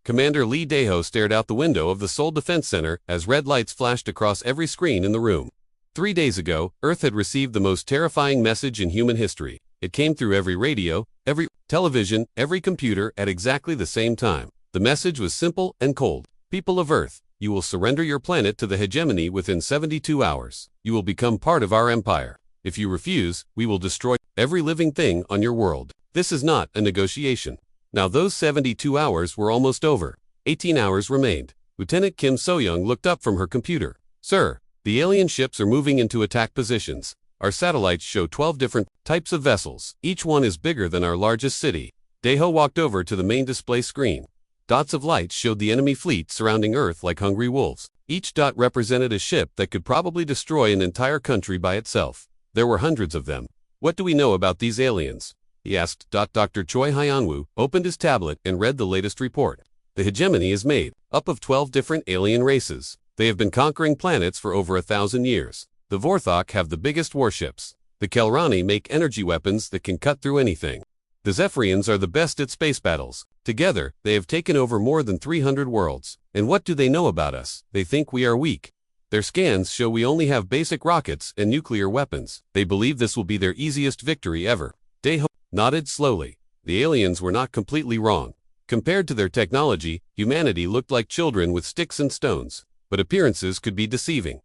Commander Lee Daeho stared out the window of the Seoul Defense Center as red lights flashed across every screen in the room. 3 days ago, Earth had received the most terrifying message in human history. It came through every radio, every television, every computer at exactly the same time. The message was simple and cold. People of Earth, you will surrender your planet to the hegemony within 72 hours. You will become part of our empire. If you refuse, we will destroy every living thing on your world. This is not a negotiation. Now those 72 hours were almost over. 18 hours remained. Lieutenant Kim So-young looked up from her computer. Sir, the alien ships are moving into attack positions. Our satellites show 12 different types of vessels. Each one is bigger than our largest city. Daeho walked over to the main display screen. Dots of light showed the enemy fleet surrounding Earth like hungry wolves. Each dot represented a ship that could probably destroy an entire country by itself. There were hundreds of them. What do we know about these aliens? He asked. Dr. Choi Hyunwoo opened his tablet and read the latest report. The hegemony is made up of 12 different alien races. They have been conquering planets for over 1,000 years. The Vorthok have the biggest warships. The Kelrani make energy weapons that can cut through anything. The Zephyrians are the best at space battles. Together, they have taken over more than 300 worlds. And what do they know about us? They think we are weak. Their scans show we only have basic rockets and nuclear weapons. They believe this will be their easiest victory ever. Daeho nodded slowly. The aliens were not completely wrong. Compared to their technology, humanity looked like children with sticks and stones. But appearances could be deceiving.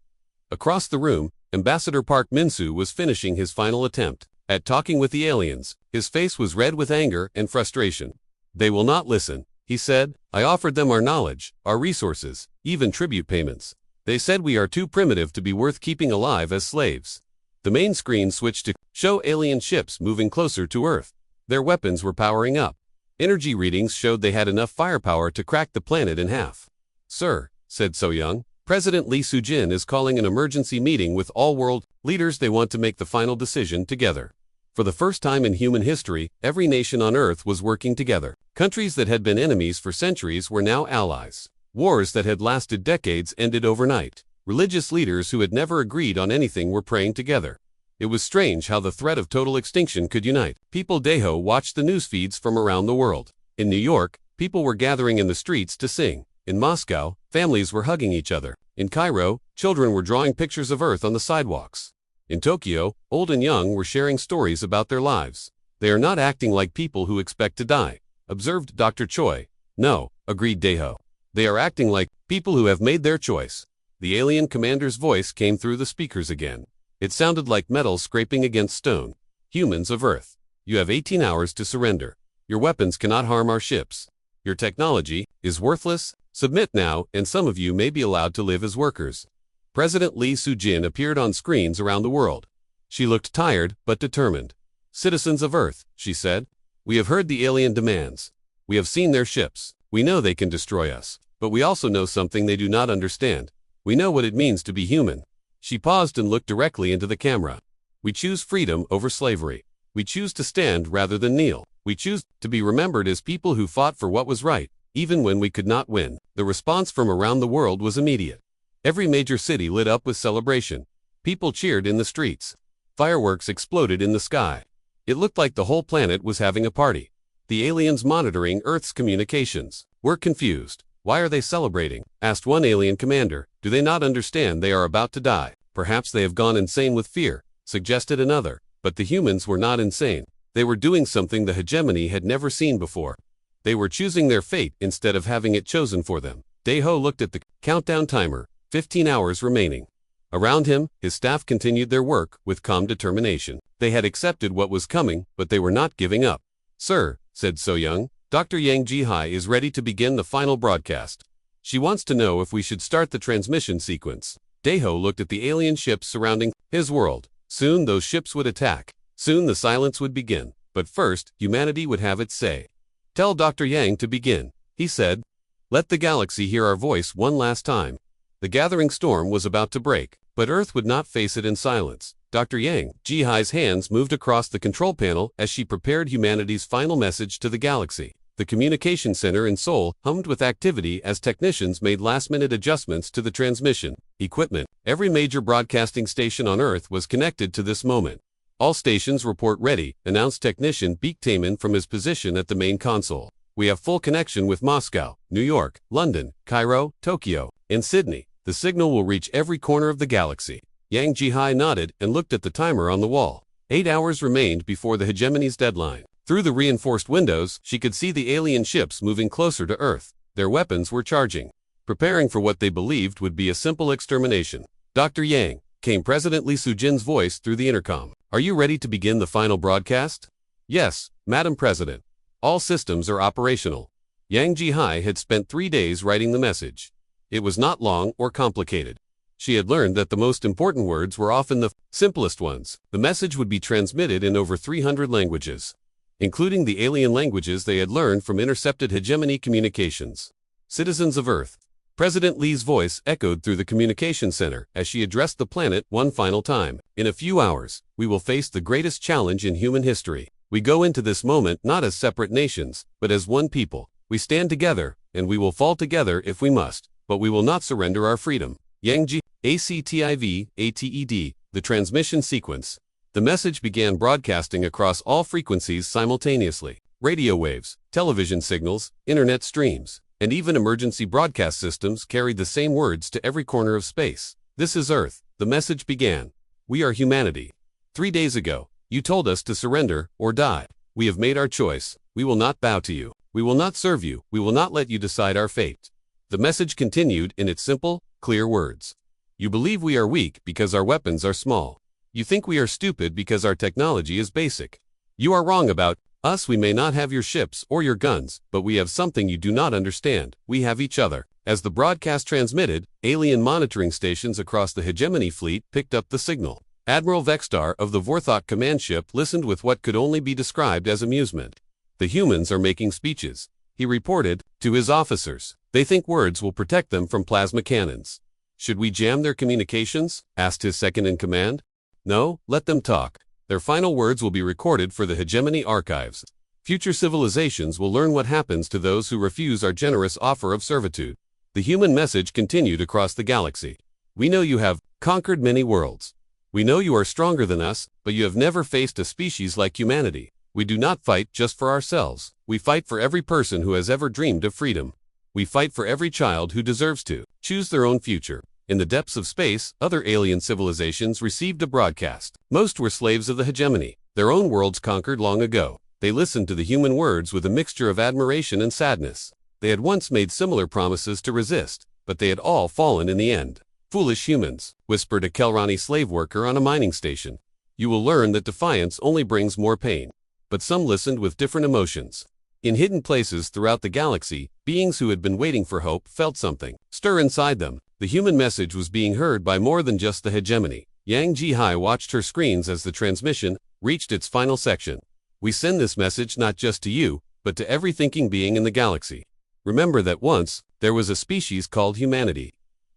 Across the room, Ambassador Park Min-soo was finishing his final attempt at talking with the aliens. His face was red with anger and frustration. They will not listen, he said. I offered them our knowledge, our resources, even tribute payments. They said we are too primitive to be worth keeping alive as slaves. The main screen switched to show alien ships moving closer to Earth. Their weapons were powering up. Energy readings showed they had enough firepower to crack the planet in half. Sir, said So-young, President Lee Soo-jin is calling an emergency meeting with all world leaders. They want to make the final decision together. For the first time in human history, every nation on Earth was working together. Countries that had been enemies for centuries were now allies. Wars that had lasted decades ended overnight. Religious leaders who had never agreed on anything were praying together. It was strange how the threat of total extinction could unite. People Daeho watched the news feeds from around the world. In New York, people were gathering in the streets to sing. In Moscow, families were hugging each other. In Cairo, children were drawing pictures of Earth on the sidewalks. In Tokyo, old and young were sharing stories about their lives. They are not acting like people who expect to die, observed Dr. Choi. No, agreed Daeho. They are acting like people who have made their choice. The alien commander's voice came through the speakers again. It sounded like metal scraping against stone. Humans of Earth, you have 18 hours to surrender. Your weapons cannot harm our ships. Your technology is worthless. Submit now, and some of you may be allowed to live as workers. President Lee Soo-jin appeared on screens around the world. She looked tired but determined. Citizens of Earth, she said, we have heard the alien demands. We have seen their ships. We know they can destroy us. But we also know something they do not understand. We know what it means to be human. She paused and looked directly into the camera. We choose freedom over slavery. We choose to stand rather than kneel. We choose to be remembered as people who fought for what was right, even when we could not win. The response from around the world was immediate. Every major city lit up with celebration. People cheered in the streets. Fireworks exploded in the sky. It looked like the whole planet was having a party. The aliens monitoring Earth's communications were confused. Why are they celebrating? Asked one alien commander. Do they not understand they are about to die? Perhaps they have gone insane with fear, suggested another. But the humans were not insane. They were doing something the hegemony had never seen before. They were choosing their fate instead of having it chosen for them. Daeho looked at the countdown timer. 15 hours remaining. Around him, his staff continued their work with calm determination. They had accepted what was coming, but they were not giving up. Sir, said So-young, Dr. Yang Ji-hai is ready to begin the final broadcast. She wants to know if we should start the transmission sequence. Daeho looked at the alien ships surrounding his world. Soon those ships would attack. Soon the silence would begin. But first, humanity would have its say. Tell Dr. Yang to begin, he said. Let the galaxy hear our voice one last time. The gathering storm was about to break, but Earth would not face it in silence. Dr. Yang Ji-hai's hands moved across the control panel as she prepared humanity's final message to the galaxy. The communication center in Seoul hummed with activity as technicians made last-minute adjustments to the transmission equipment. Every major broadcasting station on Earth was connected to this moment. All stations report ready, announced technician Baek Taemin from his position at the main console. We have full connection with Moscow, New York, London, Cairo, Tokyo, and Sydney. The signal will reach every corner of the galaxy." Yang Jihai nodded and looked at the timer on the wall. 8 hours remained before the hegemony's deadline. Through the reinforced windows, she could see the alien ships moving closer to Earth. Their weapons were charging, preparing for what they believed would be a simple extermination. "Dr. Yang," came President Li Sujin's voice through the intercom. "Are you ready to begin the final broadcast?" "Yes, Madam President. All systems are operational." Yang Jihai had spent 3 days writing the message. It was not long or complicated. She had learned that the most important words were often the simplest ones. The message would be transmitted in over 300 languages, including the alien languages they had learned from intercepted hegemony communications. "Citizens of Earth." President Li's voice echoed through the communication center as she addressed the planet one final time. "In a few hours, we will face the greatest challenge in human history. We go into this moment not as separate nations, but as one people. We stand together, and we will fall together if we must, but we will not surrender our freedom." Yang Ji, ACTIV, the transmission sequence. The message began broadcasting across all frequencies simultaneously. Radio waves, television signals, internet streams, and even emergency broadcast systems carried the same words to every corner of space. "This is Earth," the message began. "We are humanity. 3 days ago, you told us to surrender or die. We have made our choice. We will not bow to you. We will not serve you. We will not let you decide our fate." The message continued in its simple, clear words. "You believe we are weak because our weapons are small. You think we are stupid because our technology is basic. You are wrong about us. We may not have your ships or your guns, but we have something you do not understand. We have each other." As the broadcast transmitted, alien monitoring stations across the hegemony fleet picked up the signal. Admiral Vextar of the Vorthok command ship listened with what could only be described as amusement. "The humans are making speeches," he reported to his officers. "They think words will protect them from plasma cannons." "Should we jam their communications?" asked his second-in-command. "No, let them talk. Their final words will be recorded for the hegemony archives. Future civilizations will learn what happens to those who refuse our generous offer of servitude." The human message continued across the galaxy. "We know you have conquered many worlds. We know you are stronger than us, but you have never faced a species like humanity. We do not fight just for ourselves. We fight for every person who has ever dreamed of freedom. We fight for every child who deserves to choose their own future." In the depths of space, other alien civilizations received a broadcast. Most were slaves of the hegemony, their own worlds conquered long ago. They listened to the human words with a mixture of admiration and sadness. They had once made similar promises to resist, but they had all fallen in the end. "Foolish humans," whispered a Kelrani slave worker on a mining station. "You will learn that defiance only brings more pain." But some listened with different emotions. In hidden places throughout the galaxy, beings who had been waiting for hope felt something stir inside them. The human message was being heard by more than just the hegemony. Yang Jihai watched her screens as the transmission reached its final section. "We send this message not just to you, but to every thinking being in the galaxy. Remember that once, there was a species called humanity.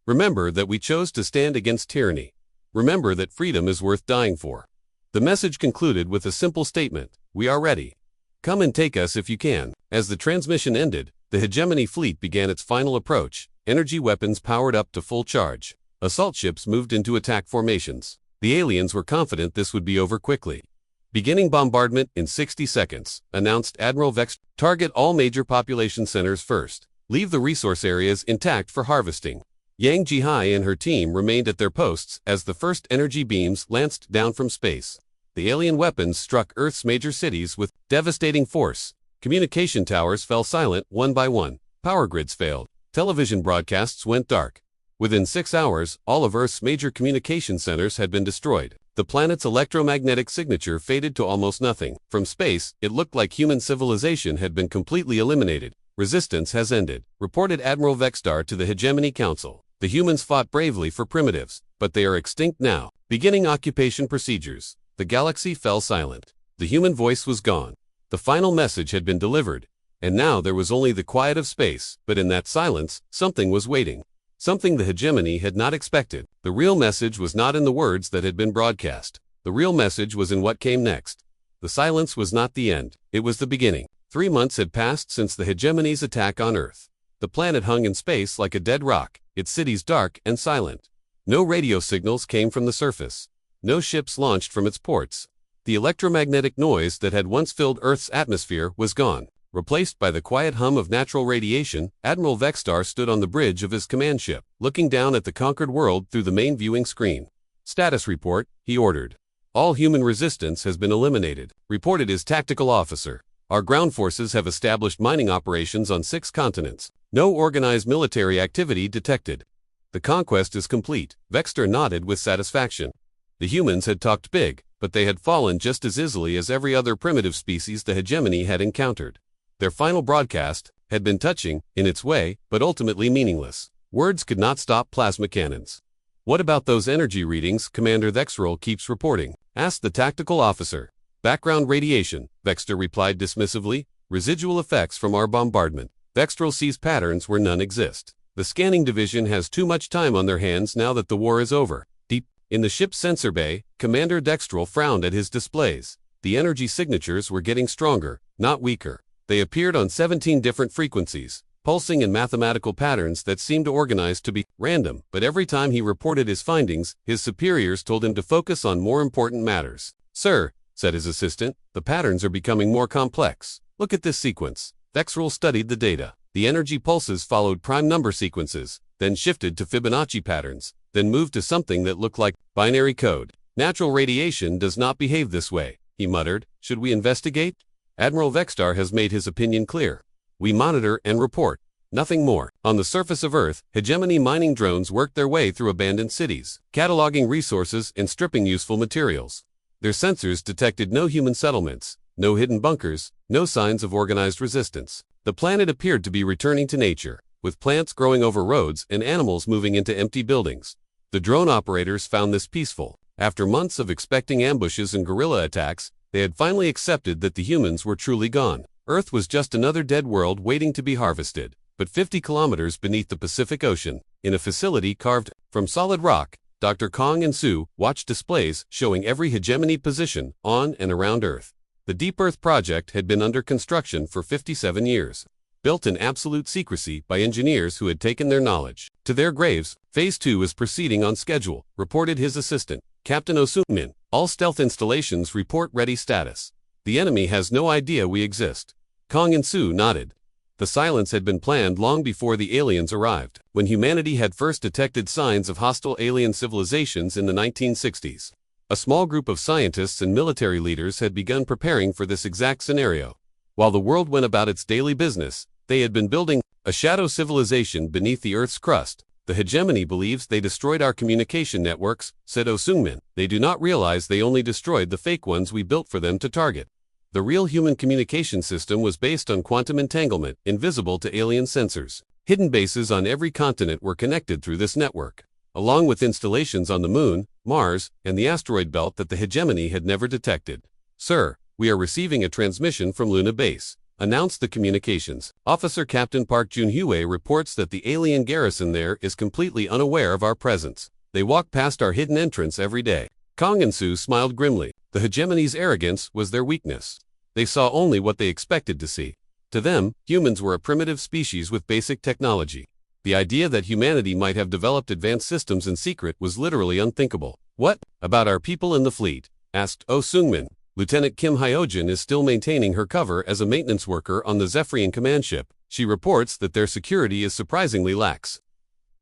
Remember that we chose to stand against tyranny. Remember that freedom is worth dying for." The message concluded with a simple statement: "We are ready. Come and take us if you can." As the transmission ended, the hegemony fleet began its final approach. Energy weapons powered up to full charge. Assault ships moved into attack formations. The aliens were confident this would be over quickly. "Beginning bombardment in 60 seconds, announced Admiral Vex. "Target all major population centers first. Leave the resource areas intact for harvesting." Yang Jihai and her team remained at their posts as the first energy beams lanced down from space. The alien weapons struck Earth's major cities with devastating force. Communication towers fell silent one by one. Power grids failed. Television broadcasts went dark. Within 6 hours, all of Earth's major communication centers had been destroyed. The planet's electromagnetic signature faded to almost nothing. From space, it looked like human civilization had been completely eliminated. "Resistance has ended," reported Admiral Vextar to the Hegemony Council. "The humans fought bravely for primitives, but they are extinct now." Beginning occupation procedures. The galaxy fell silent. The human voice was gone. The final message had been delivered, and now there was only the quiet of space. But in that silence, something was waiting. Something the hegemony had not expected. The real message was not in the words that had been broadcast. The real message was in what came next. The silence was not the end. It was the beginning. 3 months had passed since the hegemony's attack on Earth. The planet hung in space like a dead rock, its cities dark and silent. No radio signals came from the surface. No ships launched from its ports. The electromagnetic noise that had once filled Earth's atmosphere was gone. Replaced by the quiet hum of natural radiation, Admiral Vextar stood on the bridge of his command ship, looking down at the conquered world through the main viewing screen. "Status report," he ordered. "All human resistance has been eliminated," reported his tactical officer. "Our ground forces have established mining operations on 6 continents. No organized military activity detected. The conquest is complete." Vextar nodded with satisfaction. The humans had talked big, but they had fallen just as easily as every other primitive species the hegemony had encountered. Their final broadcast had been touching, in its way, but ultimately meaningless. Words could not stop plasma cannons. "What about those energy readings Commander Vexrel keeps reporting?" asked the tactical officer. "Background radiation," Vextar replied dismissively. "Residual effects from our bombardment." Vexrel sees patterns where none exist. "The scanning division has too much time on their hands now that the war is over." Deep in the ship's sensor bay, Commander Dextrel frowned at his displays. The energy signatures were getting stronger, not weaker. They appeared on 17 different frequencies, pulsing in mathematical patterns that seemed organized to be random, but every time he reported his findings, his superiors told him to focus on more important matters. "Sir," said his assistant, "the patterns are becoming more complex. Look at this sequence." Vexrel studied the data. The energy pulses followed prime number sequences, then shifted to Fibonacci patterns, then moved to something that looked like binary code. "Natural radiation does not behave this way," he muttered. "Should we investigate?" Admiral Vextar has made his opinion clear. "We monitor and report. Nothing more." On the surface of Earth, hegemony mining drones worked their way through abandoned cities, cataloging resources and stripping useful materials. Their sensors detected no human settlements, no hidden bunkers, no signs of organized resistance. The planet appeared to be returning to nature, with plants growing over roads and animals moving into empty buildings. The drone operators found this peaceful. After months of expecting ambushes and guerrilla attacks, they had finally accepted that the humans were truly gone. Earth was just another dead world waiting to be harvested. But 50 kilometers beneath the Pacific Ocean, in a facility carved from solid rock, Dr. Kong and Sue watched displays showing every hegemony position on and around Earth. The Deep Earth project had been under construction for 57 years, built in absolute secrecy by engineers who had taken their knowledge to their graves. Phase 2 is proceeding on schedule, reported his assistant, Captain Osungmin. "All stealth installations report ready status. The enemy has no idea we exist." Kong and Sue nodded. The silence had been planned long before the aliens arrived, when humanity had first detected signs of hostile alien civilizations in the 1960s. A small group of scientists and military leaders had begun preparing for this exact scenario. While the world went about its daily business, they had been building a shadow civilization beneath the Earth's crust. "The hegemony believes they destroyed our communication networks," said Osungmin. "They do not realize they only destroyed the fake ones we built for them to target. The real human communication system was based on quantum entanglement, invisible to alien sensors. Hidden bases on every continent were connected through this network, along with installations on the Moon, Mars, and the asteroid belt that the hegemony had never detected." "Sir, we are receiving a transmission from Luna Base," announced the communications officer. "Captain Park Junhue reports that the alien garrison there is completely unaware of our presence. They walk past our hidden entrance every day." Kong and Sue smiled grimly. The hegemony's arrogance was their weakness. They saw only what they expected to see. To them, humans were a primitive species with basic technology. The idea that humanity might have developed advanced systems in secret was literally unthinkable. "What about our people in the fleet?" asked Osungmin. "Lieutenant Kim Hyojin is still maintaining her cover as a maintenance worker on the Zephyrian command ship. She reports that their security is surprisingly lax.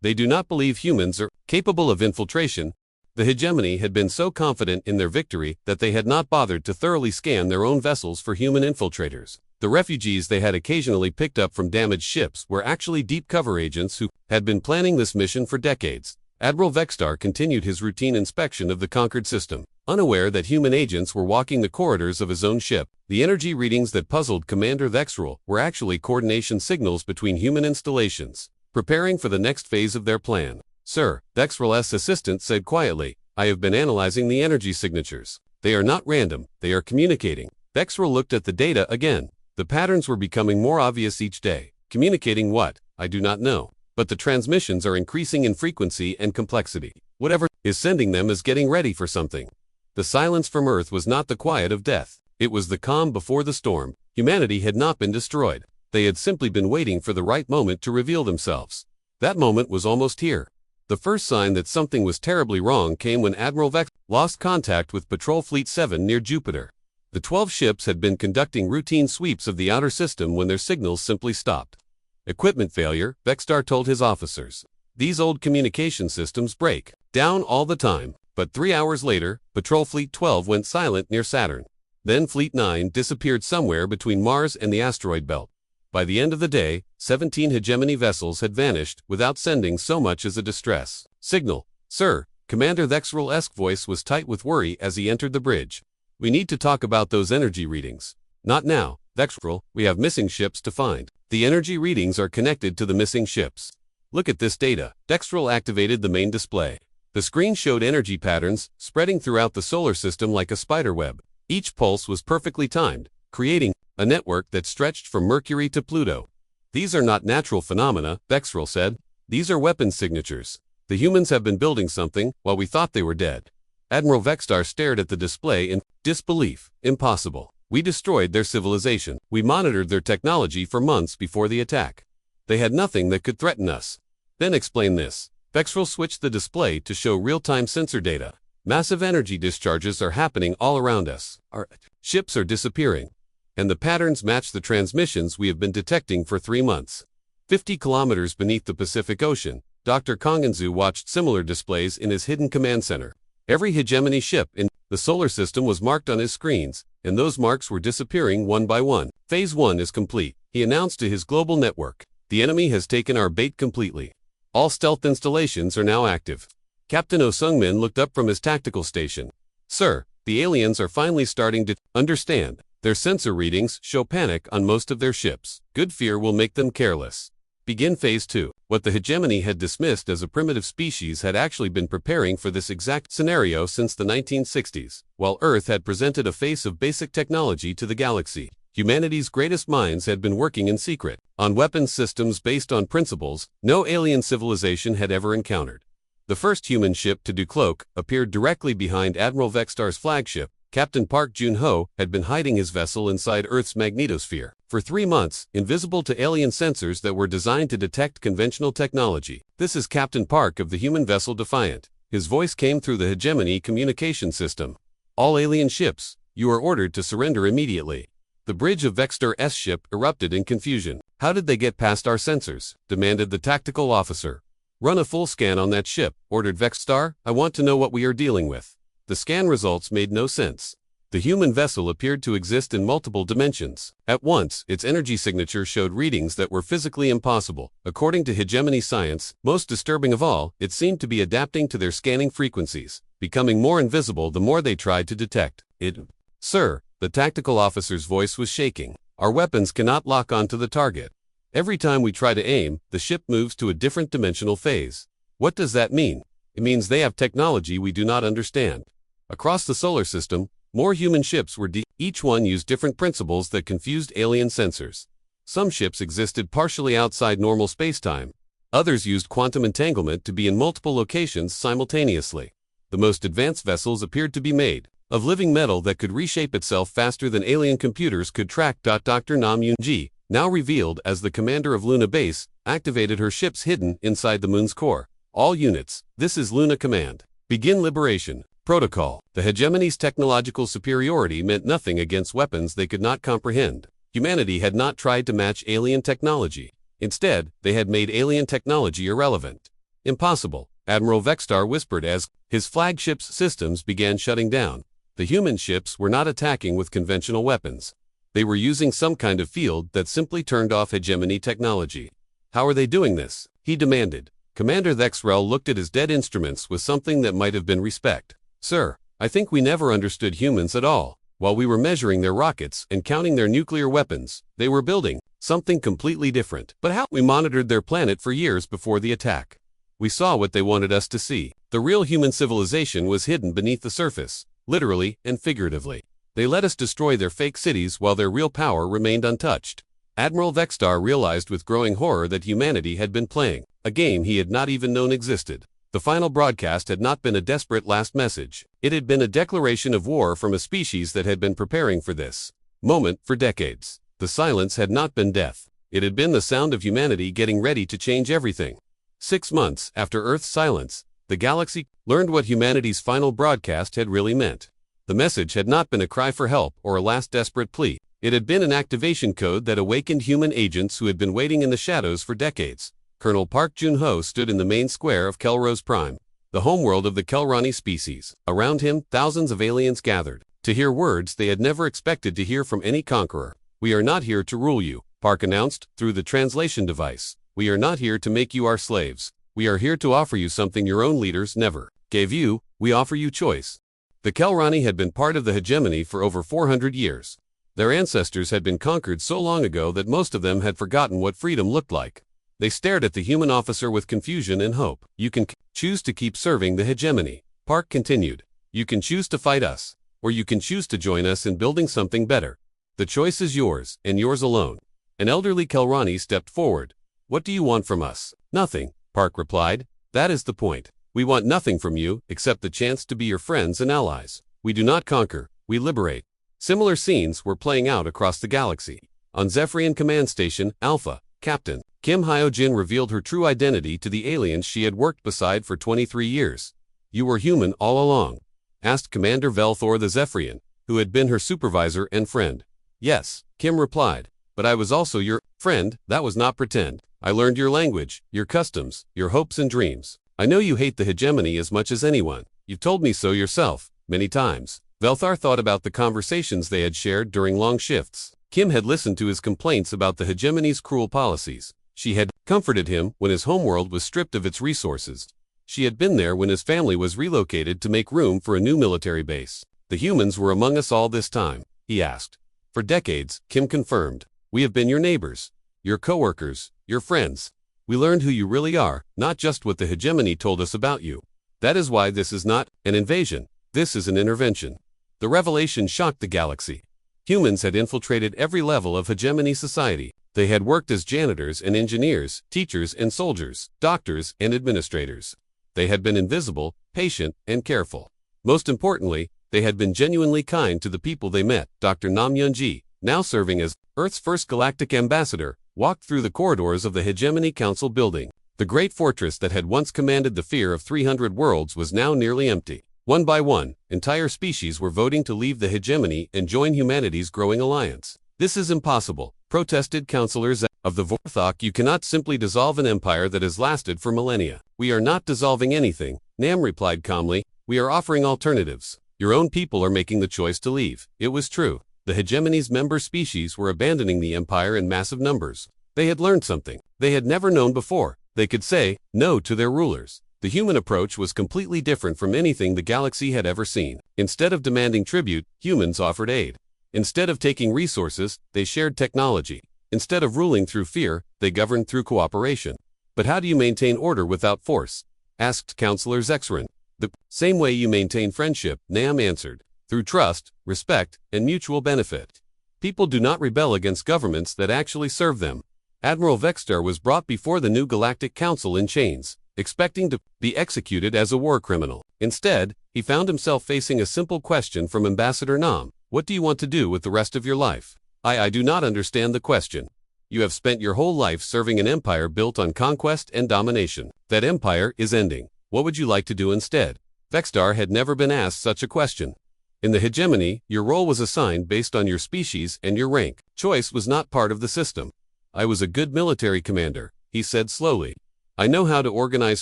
They do not believe humans are capable of infiltration." The hegemony had been so confident in their victory that they had not bothered to thoroughly scan their own vessels for human infiltrators. The refugees they had occasionally picked up from damaged ships were actually deep cover agents who had been planning this mission for decades. Admiral Vextar continued his routine inspection of the conquered system, unaware that human agents were walking the corridors of his own ship. The energy readings that puzzled Commander Vexrel were actually coordination signals between human installations, preparing for the next phase of their plan. "Sir," Vexrel's assistant said quietly, "I have been analyzing the energy signatures. They are not random, they are communicating." Vexrel looked at the data again. The patterns were becoming more obvious each day. Communicating what? I do not know. But the transmissions are increasing in frequency and complexity. Whatever is sending them is getting ready for something. The silence from Earth was not the quiet of death. It was the calm before the storm. Humanity had not been destroyed. They had simply been waiting for the right moment to reveal themselves. That moment was almost here. The first sign that something was terribly wrong came when Admiral Vex lost contact with Patrol Fleet 7 near Jupiter. The 12 ships had been conducting routine sweeps of the outer system when their signals simply stopped. Equipment failure, Vexstar told his officers. These old communication systems break down all the time. But 3 hours later, Patrol Fleet 12 went silent near Saturn. Then Fleet 9 disappeared somewhere between Mars and the asteroid belt. By the end of the day, 17 hegemony vessels had vanished without sending so much as a distress signal. Sir, Commander Vexrel-esque voice was tight with worry as he entered the bridge. We need to talk about those energy readings. Not now, Vexrel, we have missing ships to find. The energy readings are connected to the missing ships. Look at this data. Vexrel activated the main display. The screen showed energy patterns spreading throughout the solar system like a spider web. Each pulse was perfectly timed, creating a network that stretched from Mercury to Pluto. These are not natural phenomena, Vexrel said. These are weapons signatures. The humans have been building something while we thought they were dead. Admiral Vexstar stared at the display in disbelief. Impossible. We destroyed their civilization. We monitored their technology for months before the attack. They had nothing that could threaten us. Then explain this. Vexrel switched the display to show real-time sensor data. Massive energy discharges are happening all around us. Our ships are disappearing. And the patterns match the transmissions we have been detecting for 3 months. 50 kilometers beneath the Pacific Ocean, Dr. Konganzu watched similar displays in his hidden command center. Every hegemony ship in the solar system was marked on his screens, and those marks were disappearing one by one. Phase 1 is complete, he announced to his global network. The enemy has taken our bait completely. All stealth installations are now active. Captain Oh Sung-min looked up from his tactical station. Sir, the aliens are finally starting to understand. Their sensor readings show panic on most of their ships. Good fear will make them careless. Begin Phase 2. What the hegemony had dismissed as a primitive species had actually been preparing for this exact scenario since the 1960s. While Earth had presented a face of basic technology to the galaxy, humanity's greatest minds had been working in secret on weapons systems based on principles no alien civilization had ever encountered. The first human ship to decloak appeared directly behind Admiral Vexstar's flagship. Captain Park Jun-ho had been hiding his vessel inside Earth's magnetosphere for 3 months, invisible to alien sensors that were designed to detect conventional technology. This is Captain Park of the human vessel Defiant. His voice came through the hegemony communication system. All alien ships, you are ordered to surrender immediately. The bridge of Vexstar's ship erupted in confusion. How did they get past our sensors? Demanded the tactical officer. Run a full scan on that ship, ordered Vexstar. I want to know what we are dealing with. The scan results made no sense. The human vessel appeared to exist in multiple dimensions. At once, its energy signature showed readings that were physically impossible. According to hegemony science, most disturbing of all, it seemed to be adapting to their scanning frequencies, becoming more invisible the more they tried to detect it. Sir, the tactical officer's voice was shaking. Our weapons cannot lock onto the target. Every time we try to aim, the ship moves to a different dimensional phase. What does that mean? It means they have technology we do not understand. Across the solar system, more human ships were each one used different principles that confused alien sensors. Some ships existed partially outside normal spacetime. Others used quantum entanglement to be in multiple locations simultaneously. The most advanced vessels appeared to be made of living metal that could reshape itself faster than alien computers could track. Dr. Nam Yoon-ji, now revealed as the commander of Luna Base, activated her ships hidden inside the moon's core. All units, this is Luna Command. Begin liberation. Protocol. The hegemony's technological superiority meant nothing against weapons they could not comprehend. Humanity had not tried to match alien technology. Instead, they had made alien technology irrelevant. Impossible, Admiral Vexstar whispered as his flagship's systems began shutting down. The human ships were not attacking with conventional weapons. They were using some kind of field that simply turned off hegemony technology. How are they doing this? He demanded. Commander Vexrel looked at his dead instruments with something that might have been respect. Sir, I think we never understood humans at all. While we were measuring their rockets and counting their nuclear weapons, they were building something completely different. But how? We monitored their planet for years before the attack. We saw what they wanted us to see. The real human civilization was hidden beneath the surface, literally and figuratively. They let us destroy their fake cities while their real power remained untouched. Admiral Vexstar realized with growing horror that humanity had been playing a game he had not even known existed. The final broadcast had not been a desperate last message. It had been a declaration of war from a species that had been preparing for this moment for decades. The silence had not been death. It had been the sound of humanity getting ready to change everything. 6 months after Earth's silence, the galaxy learned what humanity's final broadcast had really meant. The message had not been a cry for help or a last desperate plea. It had been an activation code that awakened human agents who had been waiting in the shadows for decades. Colonel Park Jun-ho stood in the main square of Kelrose Prime, the homeworld of the Kelrani species. Around him, thousands of aliens gathered to hear words they had never expected to hear from any conqueror. "We are not here to rule you," Park announced through the translation device. "We are not here to make you our slaves. We are here to offer you something your own leaders never gave you. We offer you choice." The Kelrani had been part of the hegemony for over 400 years. Their ancestors had been conquered so long ago that most of them had forgotten what freedom looked like. They stared at the human officer with confusion and hope. "You can choose to keep serving the hegemony," Park continued. "You can choose to fight us, or you can choose to join us in building something better. The choice is yours, and yours alone." An elderly Kelrani stepped forward. "What do you want from us?" "Nothing," Park replied. "That is the point. We want nothing from you except the chance to be your friends and allies. We do not conquer, we liberate." Similar scenes were playing out across the galaxy. On Zephyrian Command Station, Alpha, Captain Kim Hyojin revealed her true identity to the aliens she had worked beside for 23 years. "You were human all along?" asked Commander Velthor the Zephyrian, who had been her supervisor and friend. "Yes," Kim replied, "but I was also your friend. That was not pretend. I learned your language, your customs, your hopes and dreams. I know you hate the hegemony as much as anyone. You've told me so yourself, many times." Velthar thought about the conversations they had shared during long shifts. Kim had listened to his complaints about the hegemony's cruel policies. She had comforted him when his homeworld was stripped of its resources. She had been there when his family was relocated to make room for a new military base. "The humans were among us all this time?" he asked. "For decades," Kim confirmed. "We have been your neighbors, your coworkers, your friends. We learned who you really are, not just what the hegemony told us about you. That is why this is not an invasion. This is an intervention." The revelation shocked the galaxy. Humans had infiltrated every level of hegemony society. They had worked as janitors and engineers, teachers and soldiers, doctors and administrators. They had been invisible, patient, and careful. Most importantly, they had been genuinely kind to the people they met. Dr. Nam Yunji, now serving as Earth's first galactic ambassador, walked through the corridors of the Hegemony Council building. The great fortress that had once commanded the fear of 300 worlds was now nearly empty. One by one, entire species were voting to leave the hegemony and join humanity's growing alliance. "This is impossible," protested councillors of the Vorthok. "You cannot simply dissolve an empire that has lasted for millennia." "We are not dissolving anything," Nam replied calmly. "We are offering alternatives. Your own people are making the choice to leave." It was true. The hegemony's member species were abandoning the empire in massive numbers. They had learned something they had never known before. They could say no to their rulers. The human approach was completely different from anything the galaxy had ever seen. Instead of demanding tribute, humans offered aid. Instead of taking resources, they shared technology. Instead of ruling through fear, they governed through cooperation. "But how do you maintain order without force?" asked Councillor Zexrin. "The same way you maintain friendship," Nam answered. "Through trust, respect, and mutual benefit. People do not rebel against governments that actually serve them." Admiral Vextar was brought before the new Galactic Council in chains, expecting to be executed as a war criminal. Instead, he found himself facing a simple question from Ambassador Nam. "What do you want to do with the rest of your life?" I do not understand the question. You have spent your whole life serving an empire built on conquest and domination. That empire is ending. What would you like to do instead?" Vextar had never been asked such a question. In the hegemony, your role was assigned based on your species and your rank. Choice was not part of the system. "I was a good military commander," he said slowly. "I know how to organize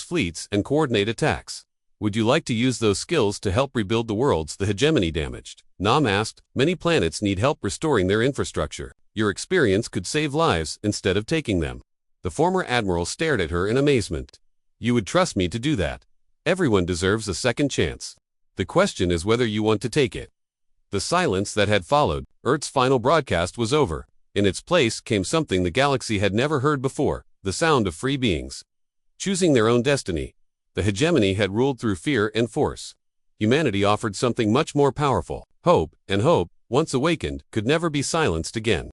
fleets and coordinate attacks. Would you like to use those skills to help rebuild the worlds the hegemony damaged?" Nam asked. "Many planets need help restoring their infrastructure. Your experience could save lives instead of taking them." The former admiral stared at her in amazement. "You would trust me to do that? Everyone deserves a second chance. The question is whether you want to take it." The silence that had followed Earth's final broadcast was over. In its place came something the galaxy had never heard before, the sound of free beings choosing their own destiny. The hegemony had ruled through fear and force. Humanity offered something much more powerful, hope, and hope, once awakened, could never be silenced again.